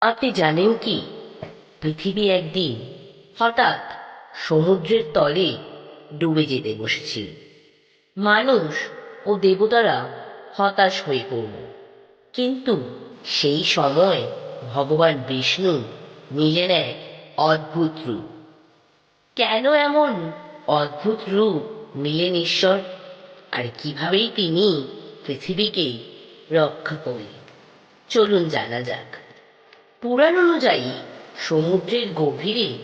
আপনি জানেন কি, পৃথিবী একদিন হঠাৎ সমুদ্রের তলে ডুবে যেতে বসেছিল। মানুষ ও দেবতারা হতাশ হয়ে পড়ল। কিন্তু সেই সময় ভগবান বিষ্ণু নিলেন এক অদ্ভুত রূপ। কেন এমন অদ্ভুত রূপ নিলেন ঈশ্বর, আর কিভাবেই তিনি পৃথিবীকে রক্ষা করলেন, চলুন জানা যাক। পুরাণ অনুযায়ী সমুদ্রের গভীরে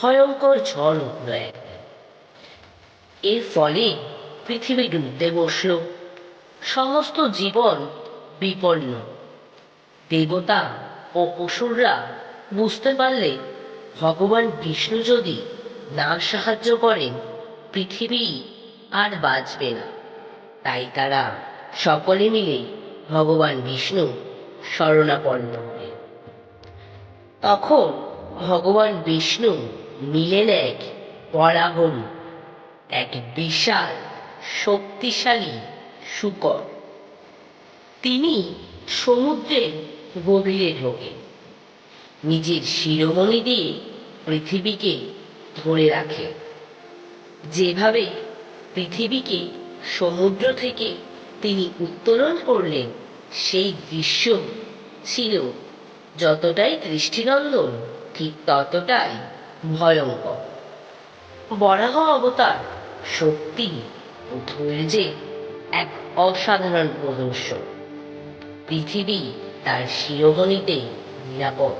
ভয়ঙ্কর ঝড় উঠল একদিন। এর ফলে পৃথিবী ডুবতে বসল, সমস্ত জীবন বিপন্ন। দেবতা ও অসুররা বুঝতে পারলে ভগবান বিষ্ণু যদি না সাহায্য করেন, পৃথিবী আর বাঁচবে না। তাই তারা সকলে মিলে ভগবান বিষ্ণু শরণাপন্ন হলেন। তখন ভগবান বিষ্ণু নিলেন এক বরাহ রূপ, এক বিশাল শক্তিশালী শূকর। তিনি সমুদ্রের গভীরে ঢোকেন, নিজের শিরোমণি দিয়ে পৃথিবীকে ধরে রাখে। যেভাবে পৃথিবীকে সমুদ্র থেকে তিনি উত্তোলন করলেন, সেই দৃশ্য ছিল যতটাই দৃষ্টিনন্দন, ঠিক ততটাই ভয়ঙ্কর। বরাহ অবতার শক্তি ও ধৈর্যের এক অসাধারণ প্রদর্শন। পৃথিবী তার শিরোমণিতে নিরাপদ,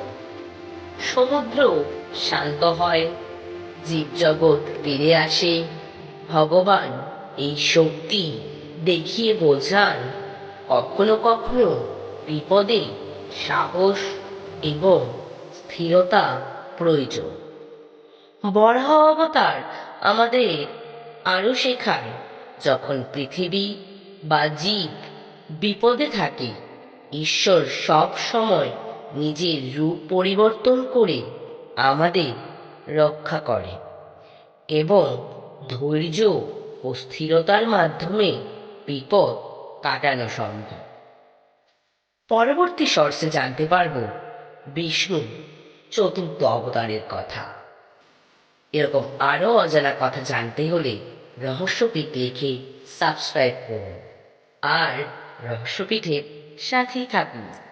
সমুদ্র শান্ত হয়, জীবজগৎ ফিরে আসে। ভগবান এই শক্তি দেখিয়ে বোঝান, কখনো কখনো বিপদে সাহস এবং স্থিরতা প্রয়োজন। বরাহ অবতার আমাদের আরো শেখায়, যখন পৃথিবী বা জীব বিপদে থাকে, ঈশ্বর সব সময় নিজের রূপ পরিবর্তন করে আমাদের রক্ষা করে এবং ধৈর্য ও স্থিরতার মাধ্যমে বিপদ কাটানো সম্ভব। পরবর্তী শর্টসে জানতে পারবো বিষ্ণু চতুর্থ অবতারের কথা। এরকম আরো অজানা কথা জানতে হলে রহস্যপীঠ লিখে সাবস্ক্রাইব করুন আর রহস্যপীঠের সাথেই থাকুন।